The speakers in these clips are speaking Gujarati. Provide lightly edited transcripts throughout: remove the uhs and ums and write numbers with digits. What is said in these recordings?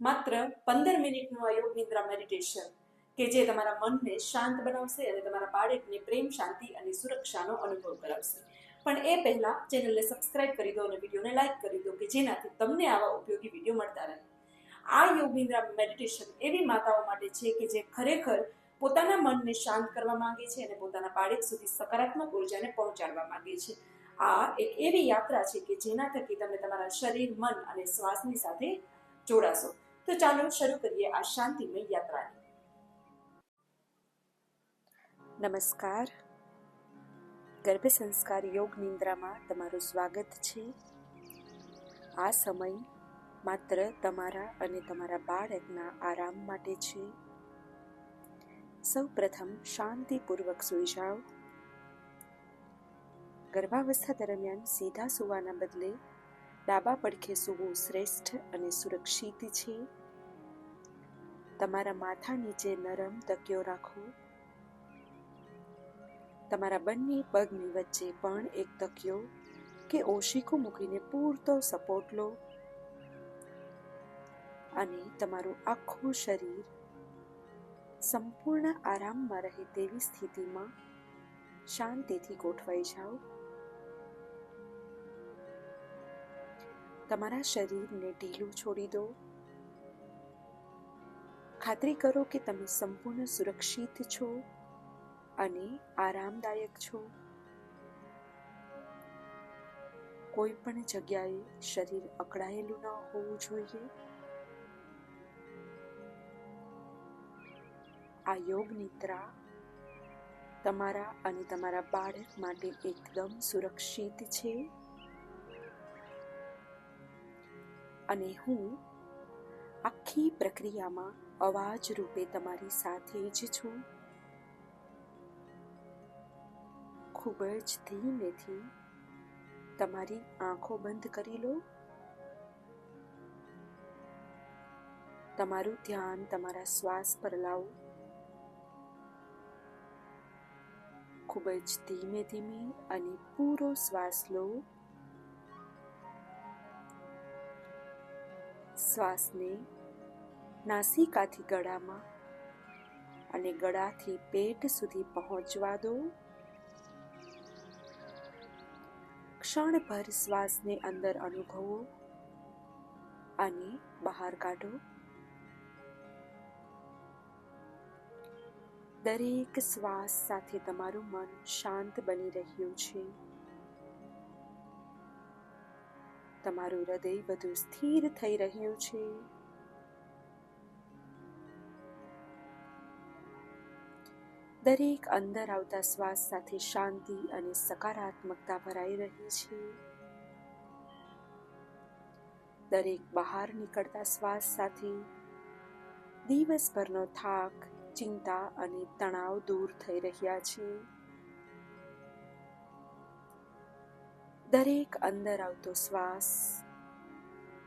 માત્ર 15 મિનિટનું આ યોગ નિદ્રા મેડિટેશન કે જે તમારા મનને શાંત બનાવશે અને તમારા બાળકને પ્રેમ, શાંતિ અને સુરક્ષાનો અનુભવ કરાવશે. પણ એ પહેલા ચેનલને સબસ્ક્રાઇબ કરી દો અને વિડીયોને લાઇક કરી દો કે જેનાથી તમને આવા ઉપયોગી વિડીયો મળતા રહે. આ યોગ નિદ્રા મેડિટેશન એવી માતાઓ માટે છે કે જે ખરેખર પોતાના મનને શાંત કરવા માંગે છે અને પોતાના બાળક સુધી સકારાત્મક ઉર્જાને પહોંચાડવા માંગે છે. આ એક એવી યાત્રા છે કે જેના થકી તમે તમારા શરીર, મન અને શ્વાસની સાથે જોડાશો. તો ચાલો શરૂ કરીએ આ શાંતિમય યાત્રાને. નમસ્કાર. ગર્ભ સંસ્કાર યોગ નિંદ્રામાં તમારું સ્વાગત છે. આ સમય માત્ર તમારા અને તમારા બાળકના આરામ માટે છે. સૌ પ્રથમ શાંતિપૂર્વક સૂઈ જાઓ. ગર્ભાવસ્થા દરમિયાન સીધા સૂવાના બદલે ડાબા પડખે સૂવું શ્રેષ્ઠ અને સુરક્ષિત છે. તમારા માથા નીચે નરમ તકિયો રાખો. તમારા બંને પગની વચ્ચે પણ એક તકિયો કે ઓશીકું મૂકીને પૂરતો સપોર્ટ લો અને તમારું આખું શરીર સંપૂર્ણ આરામમાં રહે તેવી સ્થિતિમાં શાંતિથી ગોઠવાઈ જાઓ. તમારા શરીરને ઢીલું છોડી દો. ખાતરી કરો કે તમે સંપૂર્ણ સુરક્ષિત છો અને આરામદાયક છો. કોઈ પણ જગ્યાએ શરીર અકળાયેલું ન હોવું જોઈએ. આ યોગ નિદ્રા તમારા અને તમારા બાળક માટે એકદમ સુરક્ષિત છે અને હું આખી પ્રક્રિયામાં અવાજ રૂપે તમારી સાથે જ છું. ખૂબ જ ધીમેથી તમારી આંખો બંધ કરી લો. તમારું ધ્યાન તમારા શ્વાસ પર લાવો. ખૂબ જ ધીમે ધીમે અને પૂરો શ્વાસ લો. શ્વાસને નાસિકાથી ગળામાં અને ગળાથી પેટ સુધી પહોંચવા દો. ક્ષણભર શ્વાસને અંદર અનુભવો અને બહાર કાઢો. દરેક શ્વાસ સાથે તમારું મન શાંત બની રહ્યું છે. તમારું હૃદય વધુ સ્થિર થઈ રહ્યું છે. દરેક અંદર આવતા શ્વાસ સાથે શાંતિ અને સકારાત્મકતા ભરાઈ રહી છે. દરેક બહાર નીકળતા શ્વાસ સાથે દિવસભરનો થાક, ચિંતા અને તણાવ દૂર થઈ રહ્યા છે. દરેક અંદર આવતો શ્વાસ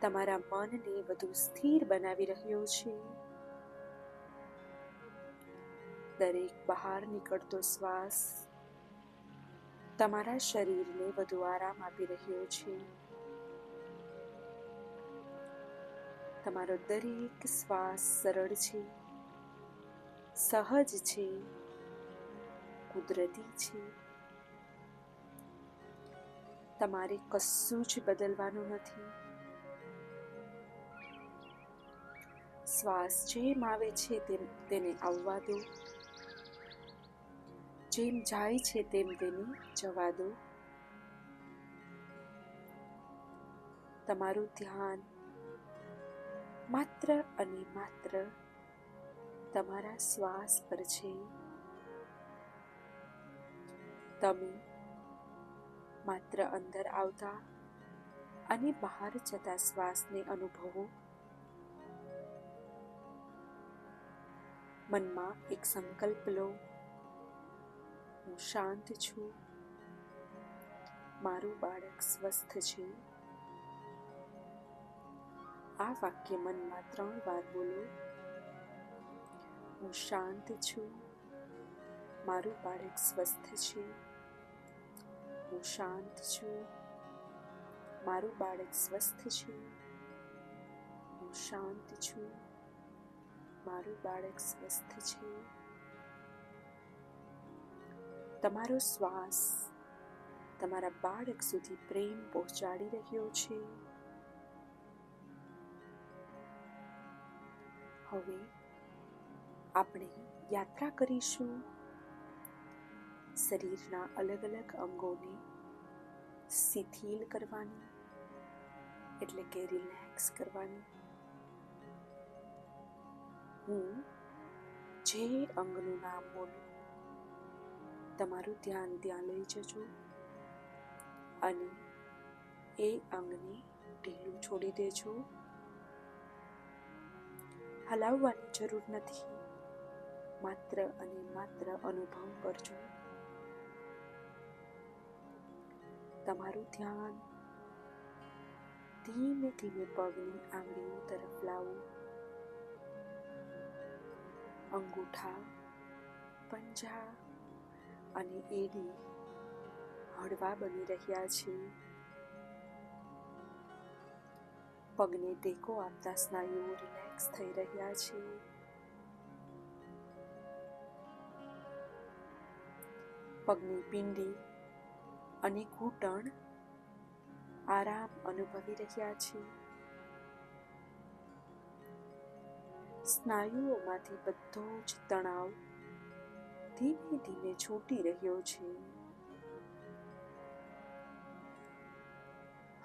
તમારા મનને વધુ સ્થિર બનાવી રહ્યો છે. દરેક બહાર નીકળતો શ્વાસ તમારા શરીરને વધુ આરામ આપી રહ્યો છે. તમારો દરેક શ્વાસ સરળ છે, સહજ છે, કુદરતી છે. તમારે કશું જ બદલવાનું નથી. શ્વાસ જેમ આવે છે તેને આવવા દો. જેમ જાય છે તેમ તેને જવા દો. તમારું ધ્યાન માત્ર અને માત્ર તમારા શ્વાસ પર છે. તમે માત્ર અંદર આવતા અને બહાર જતા શ્વાસને અનુભવો. મનમાં એક સંકલ્પ લો, હું શાંત છું, મારું બાળક સ્વસ્થ છે. આ વાક્ય મનમાં 3 વાર બોલો. હું શાંત છું, મારું બાળક સ્વસ્થ છે. હું શાંત છું, મારું બાળક સ્વસ્થ છે. હું શાંત છું, મારું બાળક સ્વસ્થ છે. તમારો શ્વાસ તમારા બાળક સુધી પ્રેમ પહોંચાડી રહ્યો છે. હવે આપણે યાત્રા કરીશું શરીરના અલગ અલગ અંગોને શિથિલ કરવાની, એટલે કે રિલેક્સ કરવાની. હું જે અંગનું નામ બોલું, તમારું ધ્યાન ત્યાં લઈ જજો અને એ અંગને ઢીલું છોડી દેજો. હલાવવાની જરૂર નથી, માત્ર અને માત્ર અનુભવ કરજો. તમારું ધ્યાન ધીમે ધીમે પગની આંગળીઓ તરફ લાવો. અંગૂઠા, પંજા અને એડી હળવા બની રહ્યા છે. પગને ટેકો આપતા સ્નાયુઓ રિલેક્સ થઈ રહ્યા છે. પગની પિંડી અને ઘૂંટણ આરામ અનુભવી રહ્યા છે. સ્નાયુઓમાંથી બધો જ તણાવ ધીમે ધીમે છૂટી રહ્યો છે.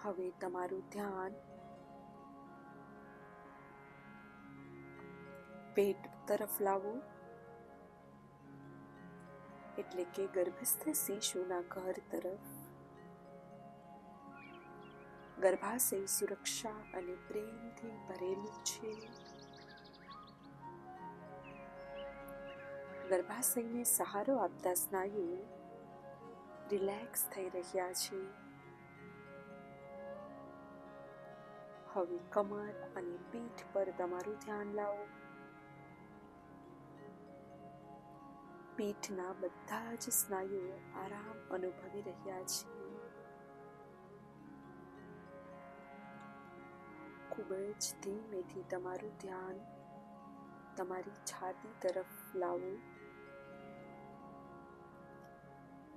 હવે તમારું ધ્યાન પેટ તરફ લાવો, એટલે કે ગર્ભસ્થ શિશુના ઘર તરફ. ગર્ભાશય સુરક્ષા અને પ્રેમથી ભરેલું છે. ગર્ભાશયને સહારો આપતા સ્નાયુઓ રિલેક્સ થઈ રહ્યા છે. હવે કમર અને પીઠ પર તમારું ધ્યાન લાવો. પીઠના બધા જ સ્નાયુઓ આરામ અનુભવી રહ્યા છે. ખૂબ જ ધીમેથી તમારું ધ્યાન તમારી છાતી તરફ લાવો.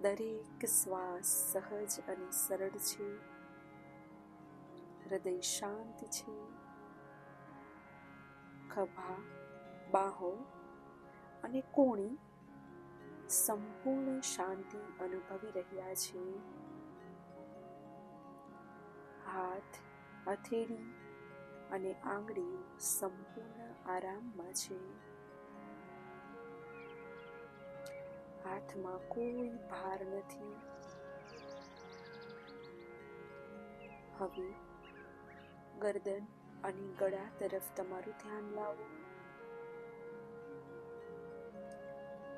દરેક શ્વાસ સહજ અને સરળ છે. હૃદય શાંત છે. ખભા, બાહો અને કોણી સંપૂર્ણ શાંતિ અનુભવી રહ્યા છે. હાથ, હથેળી અને આંગળીઓ સંપૂર્ણ આરામમાં છે. હાથમાં કોઈ ભાર નથી. હવે ગરદન અને ગળા તરફ તમારું ધ્યાન લાવો.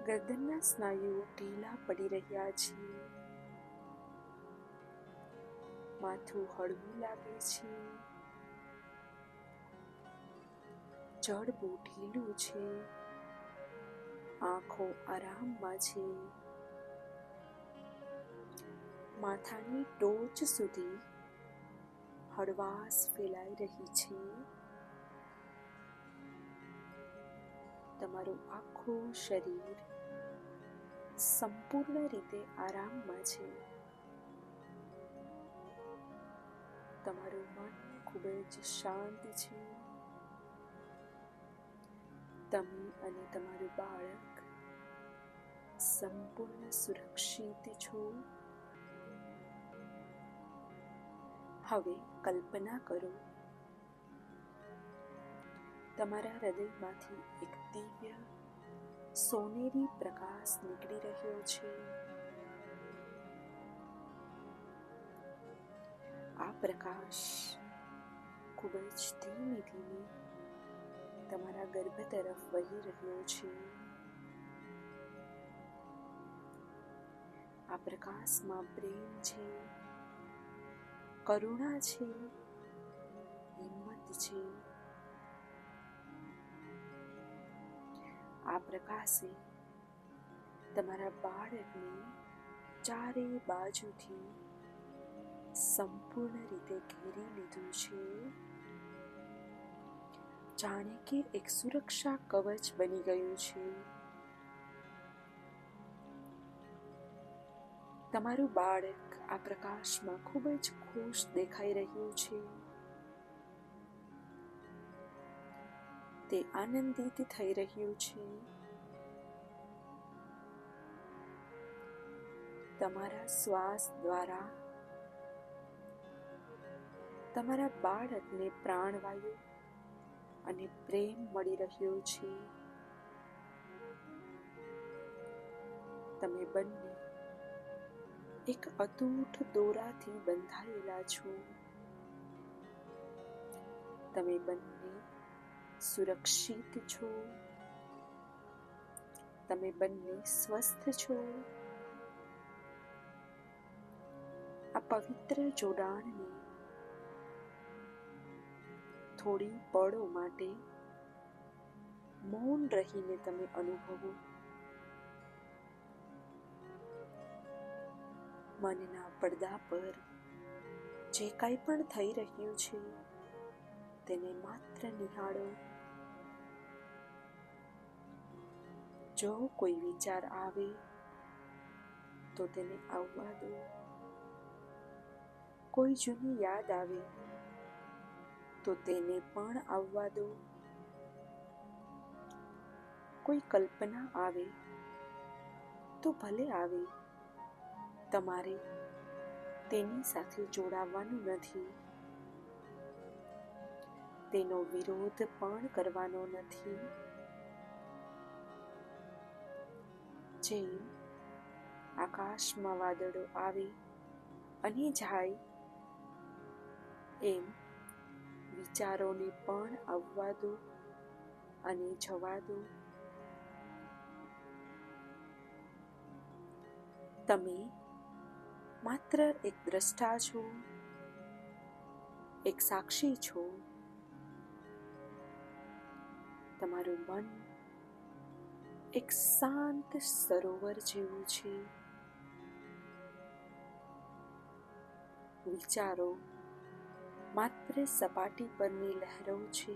ગરદનના સ્નાયુઓ ઢીલા પડી રહ્યા છે. માથું હળવું લાગે છે. જડબું ઢીલું છે. આંખો આરામમાં છે. માથાની ટોચ સુધી હળવાશ ફેલાઈ રહી છે. તમારું આખું શરીર સંપૂર્ણ રીતે આરામમાં છે. તમારું મન ખૂબ જ શાંત છે. તમે અને તમારું બાળક સંપૂર્ણ સુરક્ષિત છો. હવે કલ્પના કરો, તમારા હૃદયમાંથી એક દિવ્ય સોનેરી પ્રકાશ નીકળી રહ્યો છે. આ પ્રકાશ ખૂબ જ ધીમે ધીમે તમારા ગર્ભ તરફ વહી રહ્યો છે. આ પ્રકાશમાં પ્રેમ છે, કરુણા છે, હિંમત છે. આ પ્રકાશે તમારા બાળકને ચારે બાજુથી સંપૂર્ણ રીતે ઘેરી લીધું છે. જાણે કે એક સુરક્ષા કવચ બની ગયું છે. તમારું બાળક આ પ્રકાશમાં ખૂબ જ ખુશ દેખાઈ રહ્યું છે. તે આનંદિત થઈ રહ્યું છે. તમારા શ્વાસ દ્વારા તમારા બાળકને પ્રાણવાયુ અને પ્રેમ મળી રહ્યો છે. તમે બંને એક અતૂટ દોરાથી બંધાયેલા છો. તમે બંને સુરક્ષિત છો. તમે બંને સ્વસ્થ છો. આ પવિત્ર જોડાણને થોડી પળો માટે મૌન રહીને તમે અનુભવો. મનના પડદા પર જે કંઈ પણ થઈ રહ્યું છે તેને માત્ર નિહાળો. જો કોઈ વિચાર આવે તો તેને આવવા દો. કોઈ જૂની યાદ આવે તો તેને પણ આવવા દો. કોઈ કલ્પના આવે તો ભલે આવે, તમારે તેની સાથે જોડાવાનું નથી. તેનો વિરોધ પણ કરવાનો નથી. જેમ આકાશમાં વાદળો આવે અને જાય, એમ વિચારોને પણ આવવા દો અને જવા દો. તમે માત્ર એક દ્રષ્ટા છો, એક સાક્ષી છો. તમારું મન એક શાંત સરોવર જેવું છે. વિચારો માત્ર સપાટી પરની લહેરો છે.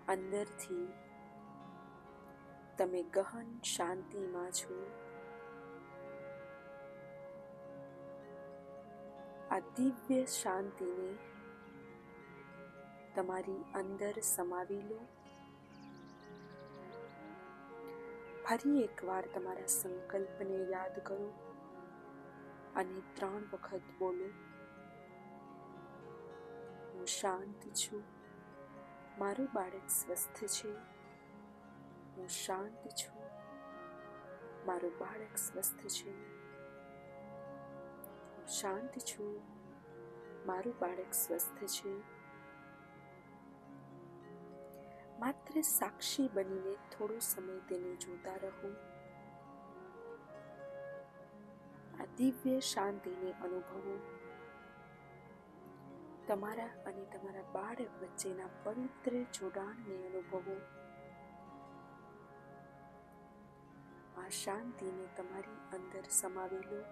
અંદરથી તમે ગહન શાંતિમાં છો. આ દિવ્ય શાંતિને તમારી અંદર સમાવી લો. ફરી એકવાર તમારા સંકલ્પને યાદ કરો અને 3 વખત બોલો. હું શાંત છું. મારું બાળક સ્વસ્થ છે. હું શાંત છું. મારું બાળક સ્વસ્થ છે. હું શાંત છું. મારું બાળક સ્વસ્થ છે. માત્ર સાક્ષી બનીને થોડો સમય તેને જોતા રહો. આ દિવ્ય શાંતિને અનુભવો. તમારા અને તમારા બાળક વચ્ચેના પવિત્ર જોડાણને અનુભવો. આ શાંતિને તમારી અંદર સમાવી લો.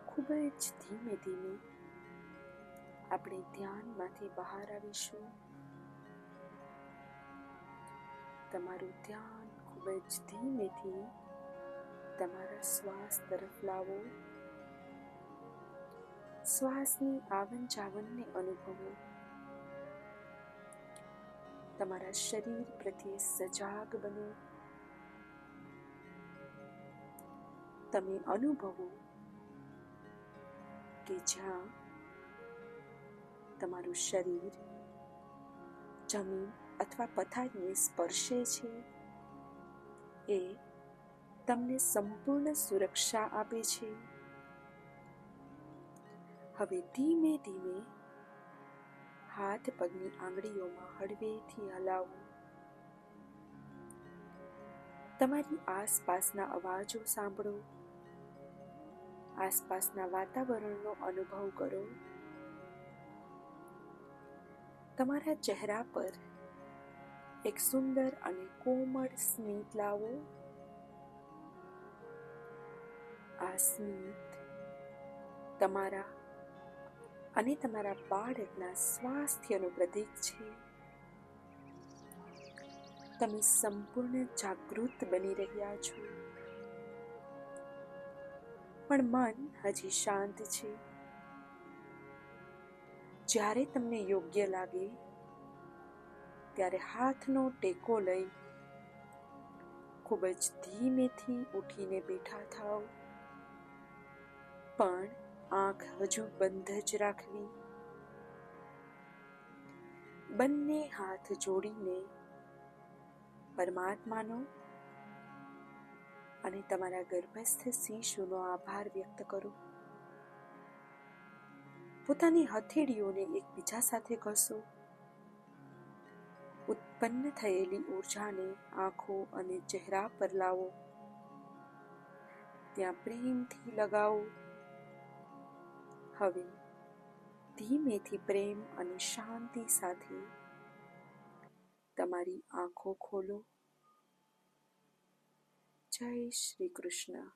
ખૂબ જ ધીમે ધીમે આપણે ધ્યાનમાંથી બહાર આવીશું. તમારું ધ્યાન ખૂબ જ ધીમેથી તમારા શ્વાસ તરફ લાવો. શ્વાસની આવન જાવનને અનુભવો. તમારા શરીર પ્રત્યે સજાગ બનો. તમે અનુભવો કે જ્યાં તમારું શરીર જમીન અથવા પથારીને સ્પર્શે છે, એ તમને સંપૂર્ણ સુરક્ષા આપે છે. હવે ધીમે ધીમે હાથ પગની આંગળીઓમાં હળવેથી હલાવો. તમારી આસપાસના અવાજો સાંભળો. આસપાસના વાતાવરણનો અનુભવ કરો. તમારા ચહેરા પર એક સુંદર અને કોમળ સ્મિત લાવો. આ સ્મિત તમારા અને તમારા બાળકના સ્વાસ્થ્યનું પ્રતીક છે. તમે સંપૂર્ણ જાગૃત બની રહ્યા છો, પણ મન હજી શાંત છે. જ્યારે તમને યોગ્ય લાગે ત્યારે હાથનો ટેકો લઈ ખૂબ જ ધીમેથી ઉઠીને બેઠા થાઓ, પણ આંખ હજુ બંધ જ રાખવી. બંને હાથ જોડીને પરમાત્માનો અને તમારા ગર્ભસ્થ શિશુનો આભાર વ્યક્ત કરો. પોતાની હથેળીઓને એકબીજા સાથે ઘસો. ઉત્પન્ન થયેલી ઉર્જાને આંખો અને ચહેરા પર લાવો. ત્યાં પ્રેમથી લગાવો. હવે ધીમેથી પ્રેમ અને શાંતિ સાથે તમારી આંખો ખોલો. જય શ્રી કૃષ્ણ.